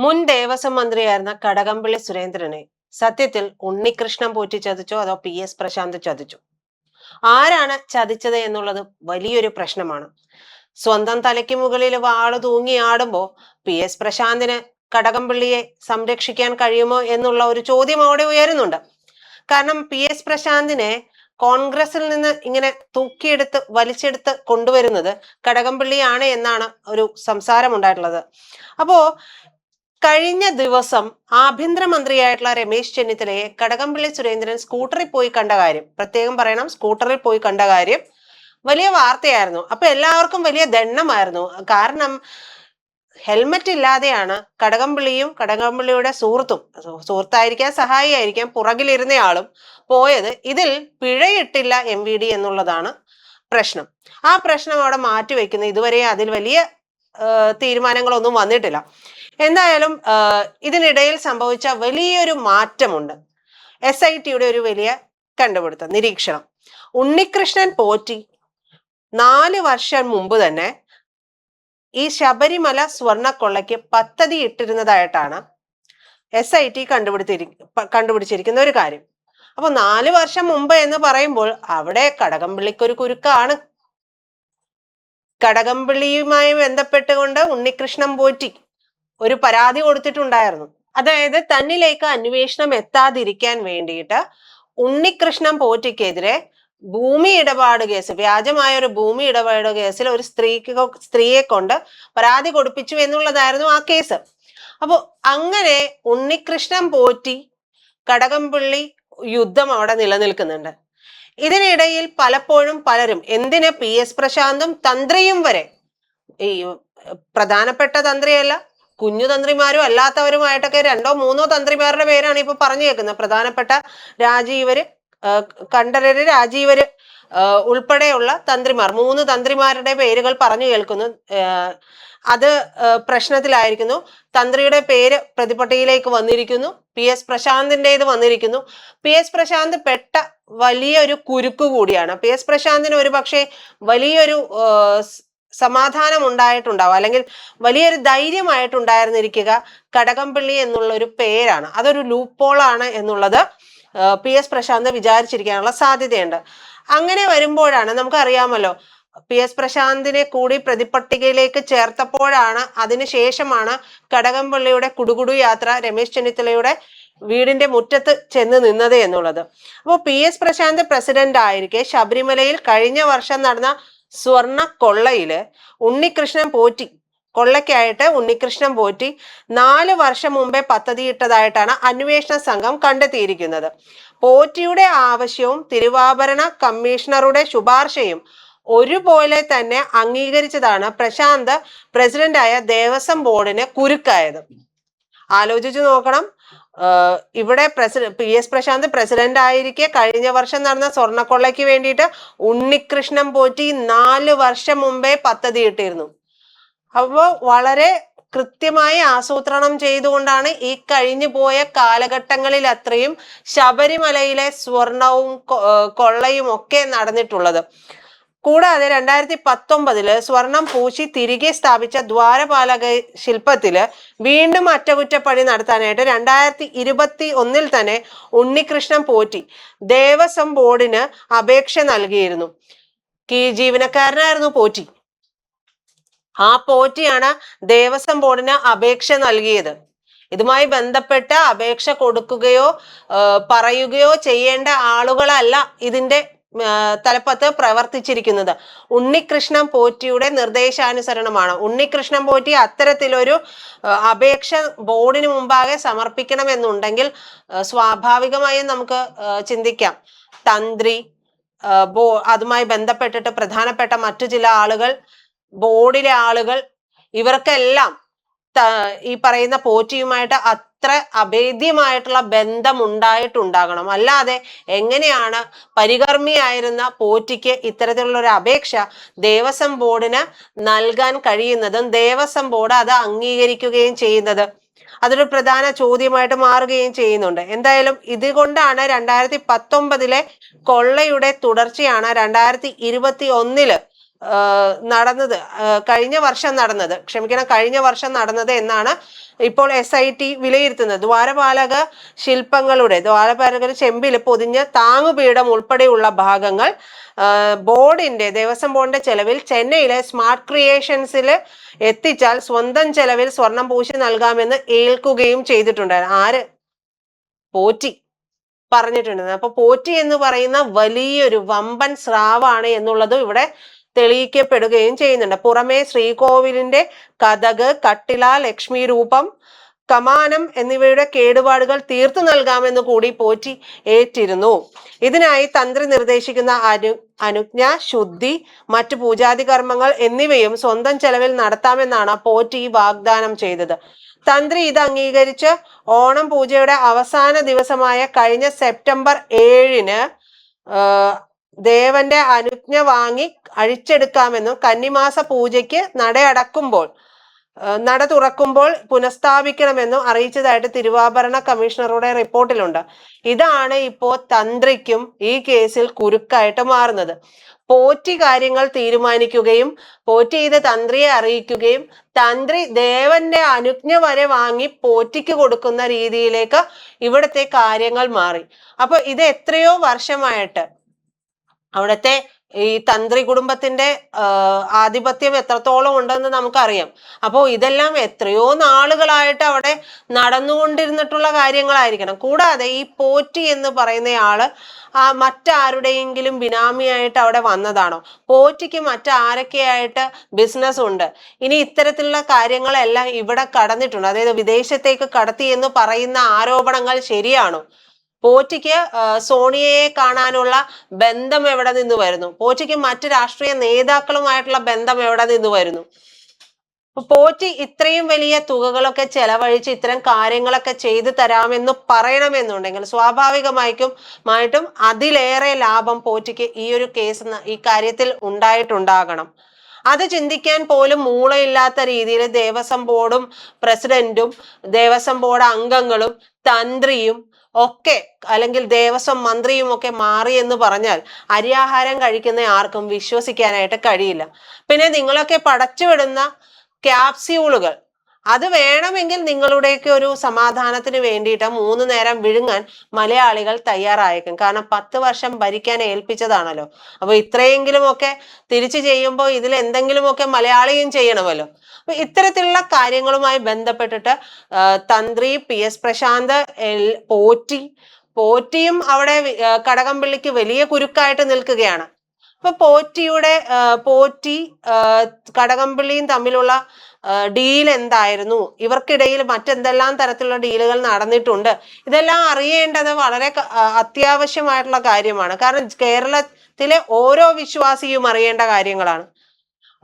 മുൻ ദേവസ്വം മന്ത്രിയായിരുന്ന കടകംപള്ളി സുരേന്ദ്രനെ സത്യത്തിൽ ഉണ്ണികൃഷ്ണൻ പോറ്റി ചതിച്ചോ അതോ PS പ്രശാന്ത് ചതിച്ചോ? ആരാണ് ചതിച്ചത് എന്നുള്ളത് വലിയൊരു പ്രശ്നമാണ്. സ്വന്തം തലയ്ക്ക് മുകളിൽ വാള് തൂങ്ങി ആടുമ്പോ PS പ്രശാന്തിന് കടകംപള്ളിയെ സംരക്ഷിക്കാൻ കഴിയുമോ എന്നുള്ള ഒരു ചോദ്യം അവിടെ ഉയരുന്നുണ്ട്. കാരണം PS പ്രശാന്തിനെ കോൺഗ്രസിൽ നിന്ന് ഇങ്ങനെ തൂക്കിയെടുത്ത് വലിച്ചെടുത്ത് കൊണ്ടുവരുന്നത് കടകംപള്ളിയാണ് എന്നാണ് ഒരു സംസാരം ഉണ്ടായിട്ടുള്ളത്. അപ്പോ കഴിഞ്ഞ ദിവസം ആഭ്യന്തരമന്ത്രിയായിട്ടുള്ള രമേശ് ചെന്നിത്തലയെ കടകംപള്ളി സുരേന്ദ്രൻ സ്കൂട്ടറിൽ പോയി കണ്ട കാര്യം പ്രത്യേകം പറയണം. സ്കൂട്ടറിൽ പോയി കണ്ട കാര്യം വലിയ വാർത്തയായിരുന്നു. അപ്പൊ എല്ലാവർക്കും വലിയ ദണ്ണമായിരുന്നു. കാരണം ഹെൽമറ്റ് ഇല്ലാതെയാണ് കടകംപള്ളിയും കടകംപള്ളിയുടെ സുഹൃത്തായിരിക്കാം, സഹായിയായിരിക്കാം, പുറകിലിരുന്നയാളും പോയത്. ഇതിൽ പിഴയിട്ടില്ല MVD എന്നുള്ളതാണ് പ്രശ്നം. ആ പ്രശ്നം അവിടെ മാറ്റിവെക്കുന്ന ഇതുവരെ അതിൽ വലിയ തീരുമാനങ്ങളൊന്നും വന്നിട്ടില്ല. എന്തായാലും ഇതിനിടയിൽ സംഭവിച്ച വലിയൊരു മാറ്റമുണ്ട്. SITയുടെ ഒരു വലിയ കണ്ടുപിടുത്തം, നിരീക്ഷണം. ഉണ്ണികൃഷ്ണൻ പോറ്റി 4 വർഷം മുമ്പ് തന്നെ ഈ ശബരിമല സ്വർണ്ണക്കൊള്ളയ്ക്ക് പദ്ധതി ഇട്ടിരുന്നതായിട്ടാണ് SIT കണ്ടുപിടിച്ചിരിക്കുന്ന ഒരു കാര്യം. അപ്പൊ 4 വർഷം മുമ്പ് എന്ന് പറയുമ്പോൾ അവിടെ കടകംപള്ളിക്കൊരു കുരുക്കാണ്. കടകംപള്ളിയുമായി ബന്ധപ്പെട്ടുകൊണ്ട് ഉണ്ണികൃഷ്ണൻ പോറ്റി ഒരു പരാതി കൊടുത്തിട്ടുണ്ടായിരുന്നു. അതായത് തന്നിലേക്ക് അന്വേഷണം എത്താതിരിക്കാൻ വേണ്ടിയിട്ട് ഉണ്ണികൃഷ്ണൻ പോറ്റിക്കെതിരെ ഭൂമി ഇടപാട് കേസ്, വ്യാജമായ ഒരു ഭൂമി ഇടപാട് കേസിൽ ഒരു സ്ത്രീയെ കൊണ്ട് പരാതി കൊടുപ്പിച്ചു എന്നുള്ളതായിരുന്നു ആ കേസ്. അപ്പൊ അങ്ങനെ ഉണ്ണികൃഷ്ണൻ പോറ്റി കടകംപള്ളി യുദ്ധം അവിടെ നിലനിൽക്കുന്നുണ്ട്. ഇതിനിടയിൽ പലപ്പോഴും പലരും എന്തിന് PS പ്രശാന്തും തന്ത്രിയും വരെ, ഈ പ്രധാനപ്പെട്ട തന്ത്രിയല്ല കുഞ്ഞു തന്ത്രിമാരും അല്ലാത്തവരുമായിട്ടൊക്കെ 2 or 3 തന്ത്രിമാരുടെ പേരാണ് ഇപ്പൊ പറഞ്ഞു കേൾക്കുന്നത്. പ്രധാനപ്പെട്ട രാജീവര്, കണ്ഠരര്, രാജീവര് ഉൾപ്പെടെയുള്ള തന്ത്രിമാർ, 3 തന്ത്രിമാരുടെ പേരുകൾ പറഞ്ഞു കേൾക്കുന്നു. അത് പ്രശ്നത്തിലായിരിക്കുന്നു. തന്ത്രിയുടെ പേര് പ്രതിപട്ടികയിലേക്ക് വന്നിരിക്കുന്നു. PS പ്രശാന്തിൻ്റെത് വന്നിരിക്കുന്നു. PS പ്രശാന്ത് പെട്ട വലിയൊരു കുരുക്ക് കൂടിയാണ്. PS പ്രശാന്തിന് ഒരു പക്ഷേ വലിയൊരു സമാധാനം ഉണ്ടായിട്ടുണ്ടാവും, അല്ലെങ്കിൽ വലിയൊരു ധൈര്യമായിട്ടുണ്ടായിരുന്നിരിക്കുക കടകംപള്ളി എന്നുള്ള ഒരു പേരാണ്. അതൊരു ലൂപ്പോളാണ് എന്നുള്ളത് PS പ്രശാന്ത് വിചാരിച്ചിരിക്കാനുള്ള സാധ്യതയുണ്ട്. അങ്ങനെ വരുമ്പോഴാണ്, നമുക്കറിയാമല്ലോ, PS പ്രശാന്തിനെ കൂടി പ്രതിപട്ടികയിലേക്ക് ചേർത്തപ്പോഴാണ്, അതിനുശേഷമാണ് കടകംപള്ളിയുടെ കുടുകുടു യാത്ര രമേശ് ചെന്നിത്തലയുടെ വീടിന്റെ മുറ്റത്ത് ചെന്ന് നിന്നത് എന്നുള്ളത്. അപ്പോൾ PS പ്രശാന്ത് പ്രസിഡന്റ് ആയിരിക്കെ ശബരിമലയിൽ കഴിഞ്ഞ വർഷം നടന്ന സ്വർണ്ണ കൊള്ളയില് ഉണ്ണികൃഷ്ണൻ പോറ്റി, കൊള്ളയ്ക്കായിട്ട് ഉണ്ണികൃഷ്ണൻ പോറ്റി 4 വർഷം മുമ്പേ പദ്ധതിയിട്ടതായിട്ടാണ് അന്വേഷണ സംഘം കണ്ടെത്തിയിരിക്കുന്നത്. പോറ്റിയുടെ ആവശ്യവും തിരുവാഭരണ കമ്മീഷണറുടെ ശുപാർശയും ഒരുപോലെ തന്നെ അംഗീകരിച്ചതാണ് പ്രശാന്ത് പ്രസിഡന്റായ ദേവസ്വം ബോർഡിന് കുരുക്കായത്. ആലോചിച്ചു നോക്കണം. ഇവിടെ PS പ്രശാന്ത് പ്രസിഡന്റ് ആയിരിക്കെ കഴിഞ്ഞ വർഷം നടന്ന സ്വർണ്ണക്കൊള്ളയ്ക്ക് വേണ്ടിയിട്ട് ഉണ്ണികൃഷ്ണൻ പോറ്റി 4 വർഷം മുമ്പേ പദ്ധതി ഇട്ടിരുന്നു. അപ്പോൾ വളരെ കൃത്യമായി ആസൂത്രണം ചെയ്തുകൊണ്ടാണ് ഈ കഴിഞ്ഞു പോയ കാലഘട്ടങ്ങളിൽ അത്രയും ശബരിമലയിലെ സ്വർണവും കൊള്ളയും ഒക്കെ നടന്നിട്ടുള്ളത്. കൂടാതെ 2019 സ്വർണം പൂശി തിരികെ സ്ഥാപിച്ച ദ്വാരപാലക ശില്പത്തില് വീണ്ടും അറ്റകുറ്റപ്പണി നടത്താനായിട്ട് 2021 തന്നെ ഉണ്ണികൃഷ്ണൻ പോറ്റി ദേവസ്വം ബോർഡിന് അപേക്ഷ നൽകിയിരുന്നു. ജീവനക്കാരനായിരുന്നു പോറ്റി. ആ പോറ്റിയാണ് ദേവസ്വം ബോർഡിന് അപേക്ഷ നൽകിയത്. ഇതുമായി ബന്ധപ്പെട്ട അപേക്ഷ കൊടുക്കുകയോ പറയുകയോ ചെയ്യേണ്ട ആളുകളല്ല ഇതിന്റെ തലപ്പത്ത് പ്രവർത്തിച്ചിരിക്കുന്നത്. ഉണ്ണികൃഷ്ണൻ പോറ്റിയുടെ നിർദ്ദേശാനുസരണമാണ്. ഉണ്ണികൃഷ്ണൻ പോറ്റി അത്തരത്തിലൊരു അപേക്ഷ ബോർഡിന് മുമ്പാകെ സമർപ്പിക്കണമെന്നുണ്ടെങ്കിൽ സ്വാഭാവികമായും നമുക്ക് ചിന്തിക്കാം, തന്ത്രി, അതുമായി ബന്ധപ്പെട്ടിട്ട് പ്രധാനപ്പെട്ട മറ്റു ചില ആളുകൾ, ബോർഡിലെ ആളുകൾ, ഇവർക്കെല്ലാം ഈ പറയുന്ന പോറ്റിയുമായിട്ട് അത്ര അഭേദ്യമായിട്ടുള്ള ബന്ധം ഉണ്ടായിട്ടുണ്ടാകണം. അല്ലാതെ എങ്ങനെയാണ് പരികർമ്മിയായിരുന്ന പോറ്റിക്ക് ഇത്തരത്തിലുള്ള ഒരു അപേക്ഷ ദേവസ്വം ബോർഡിന് നൽകാൻ കഴിയുന്നതും ദേവസ്വം ബോർഡ് അത് അംഗീകരിക്കുകയും ചെയ്യുന്നത്? അതൊരു പ്രധാന ചോദ്യമായിട്ട് മാറുകയും ചെയ്യുന്നുണ്ട്. എന്തായാലും ഇതുകൊണ്ടാണ് 2019 കൊള്ളയുടെ തുടർച്ചയാണ് 2021 നടന്നത്, കഴിഞ്ഞ വർഷം നടന്നത് എന്നാണ് ഇപ്പോൾ SIT വിലയിരുത്തുന്നത്. ദ്വാരപാലക ചെമ്പിൽ പൊതിഞ്ഞ താങ്ങുപീഠം ഉൾപ്പെടെയുള്ള ഭാഗങ്ങൾ ദേവസ്വം ബോർഡിന്റെ ചെലവിൽ ചെന്നൈയിലെ സ്മാർട്ട് ക്രിയേഷൻസിൽ എത്തിച്ചാൽ സ്വന്തം ചെലവിൽ സ്വർണം പൂശി നൽകാമെന്ന് ഏൽക്കുകയും ചെയ്തിട്ടുണ്ടായിരുന്നു. ആര്? പോറ്റി പറഞ്ഞിട്ടുണ്ട്. അപ്പൊ പോറ്റി എന്ന് പറയുന്ന വലിയൊരു വമ്പൻ സ്രാവാണ് എന്നുള്ളത് ഇവിടെ തെളിയിക്കപ്പെടുകയും ചെയ്യുന്നുണ്ട്. പുറമേ ശ്രീകോവിലിന്റെ കതക്, കട്ടില, ലക്ഷ്മി രൂപം, കമാനം എന്നിവയുടെ കേടുപാടുകൾ തീർത്തു നൽകാമെന്ന് കൂടി പോറ്റി ഏറ്റിരുന്നു. ഇതിനായി തന്ത്രി നിർദ്ദേശിക്കുന്ന അനുജ്ഞ, ശുദ്ധി, മറ്റു പൂജാതി കർമ്മങ്ങൾ എന്നിവയും സ്വന്തം ചെലവിൽ നടത്താമെന്നാണ് പോറ്റി വാഗ്ദാനം ചെയ്തത്. തന്ത്രി ഇത് അംഗീകരിച്ച് ഓണം പൂജയുടെ അവസാന ദിവസമായ കഴിഞ്ഞ സെപ്റ്റംബർ 7-ന് ദേവന്റെ അനുജ്ഞ വാങ്ങി അഴിച്ചെടുക്കാമെന്നും കന്നിമാസ പൂജയ്ക്ക് നട തുറക്കുമ്പോൾ പുനഃസ്ഥാപിക്കണമെന്നും അറിയിച്ചതായിട്ട് തിരുവാഭരണ കമ്മീഷണറുടെ റിപ്പോർട്ടിലുണ്ട്. ഇതാണ് ഇപ്പോ തന്ത്രിക്കും ഈ കേസിൽ കുരുക്കായിട്ട് മാറുന്നത്. പോറ്റി കാര്യങ്ങൾ തീരുമാനിക്കുകയും പോറ്റി ഇത് തന്ത്രിയെ അറിയിക്കുകയും തന്ത്രി ദേവന്റെ അനുജ്ഞ വരെ വാങ്ങി പോറ്റിക്ക് കൊടുക്കുന്ന രീതിയിലേക്ക് ഇവിടുത്തെ കാര്യങ്ങൾ മാറി. അപ്പൊ ഇത് എത്രയോ വർഷമായിട്ട് അവിടുത്തെ ഈ തന്ത്രി കുടുംബത്തിന്റെ ആധിപത്യം എത്രത്തോളം ഉണ്ടെന്ന് നമുക്കറിയാം. അപ്പോൾ ഇതെല്ലാം എത്രയോ നാളുകളായിട്ട് അവിടെ നടന്നുകൊണ്ടിരുന്നിട്ടുള്ള കാര്യങ്ങളായിരിക്കണം. കൂടാതെ ഈ പോറ്റി എന്ന് പറയുന്ന ആള് മറ്റാരുടെയെങ്കിലും ബിനാമിയായിട്ട് അവിടെ വന്നതാണോ? പോറ്റിക്ക് മറ്റാരൊക്കെയായിട്ട് ബിസിനസ് ഉണ്ട്? ഇനി ഇത്തരത്തിലുള്ള കാര്യങ്ങളെല്ലാം ഇവിടെ കടന്നിട്ടുണ്ട്, അതായത് വിദേശത്തേക്ക് കടത്തി എന്ന് പറയുന്ന ആരോപണങ്ങൾ ശരിയാണോ? പോറ്റിക്ക് സോണിയയെ കാണാനുള്ള ബന്ധം എവിടെ നിന്ന് വരുന്നു? പോറ്റിക്ക് മറ്റു രാഷ്ട്രീയ നേതാക്കളുമായിട്ടുള്ള ബന്ധം എവിടെ നിന്ന് വരുന്നു? പോറ്റി ഇത്രയും വലിയ തുകകളൊക്കെ ചെലവഴിച്ച് ഇത്തരം കാര്യങ്ങളൊക്കെ ചെയ്തു തരാമെന്ന് പറയണമെന്നുണ്ടെങ്കിൽ സ്വാഭാവികമായിട്ടും അതിലേറെ ലാഭം പോറ്റിക്ക് ഈ കാര്യത്തിൽ ഉണ്ടായിട്ടുണ്ടാകണം. അത് ചിന്തിക്കാൻ പോലും മൂളയില്ലാത്ത രീതിയിൽ ദേവസ്വം ബോർഡും പ്രസിഡന്റും ദേവസ്വം ബോർഡ് അംഗങ്ങളും തന്ത്രിയും ഒക്കെ അല്ലെങ്കിൽ ദേവസ്വം മന്ത്രിയും ഒക്കെ മാറി എന്ന് പറഞ്ഞാൽ അരിയാഹാരം കഴിക്കുന്ന ആർക്കും വിശ്വസിക്കാനായിട്ട് കഴിയില്ല. പിന്നെ നിങ്ങളൊക്കെ പടച്ചുവിടുന്ന ക്യാപ്സ്യൂളുകൾ അത് വേണമെങ്കിൽ നിങ്ങളുടെയൊക്കെ ഒരു സമാധാനത്തിന് വേണ്ടിയിട്ട് 3 നേരം വിഴുങ്ങാൻ മലയാളികൾ തയ്യാറായേക്കും. കാരണം 10 വർഷം ഭരിക്കാൻ ഏൽപ്പിച്ചതാണല്ലോ. അപ്പൊ ഇത്രയെങ്കിലുമൊക്കെ തിരിച്ചു ചെയ്യുമ്പോൾ ഇതിൽ എന്തെങ്കിലുമൊക്കെ മലയാളിയും ചെയ്യണമല്ലോ. അപ്പൊ ഇത്തരത്തിലുള്ള കാര്യങ്ങളുമായി ബന്ധപ്പെട്ടിട്ട് തന്ത്രി PS പ്രശാന്ത്, പോറ്റിയും അവിടെ കടകംപള്ളിക്ക് വലിയ കുരുക്കായിട്ട് നിൽക്കുകയാണ്. അപ്പൊ പോറ്റി കടകംപള്ളിയും തമ്മിലുള്ള ഡീൽ എന്തായിരുന്നു, ഇവർക്കിടയിൽ മറ്റെന്തെല്ലാം തരത്തിലുള്ള ഡീലുകൾ നടന്നിട്ടുണ്ട്, ഇതെല്ലാം അറിയേണ്ടത് വളരെ അത്യാവശ്യമായിട്ടുള്ള കാര്യമാണ്. കാരണം കേരളത്തിലെ ഓരോ വിശ്വാസിയും അറിയേണ്ട കാര്യങ്ങളാണ്.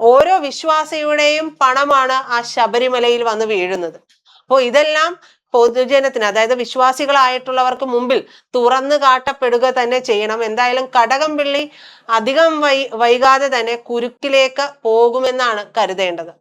ഓരോ വിശ്വാസിയുടെയും പണമാണ് ആ ശബരിമലയിൽ വന്ന് വീഴുന്നത്. അപ്പോൾ ഇതെല്ലാം പൊതുജനത്തിന്, അതായത് വിശ്വാസികളായിട്ടുള്ളവർക്ക് മുമ്പിൽ തുറന്നു കാട്ടപ്പെടുക തന്നെ ചെയ്യണം. എന്തായാലും കടകംപള്ളി അധികം വൈകാതെ തന്നെ കുരുക്കിലേക്ക് പോകുമെന്നാണ് കരുതേണ്ടത്.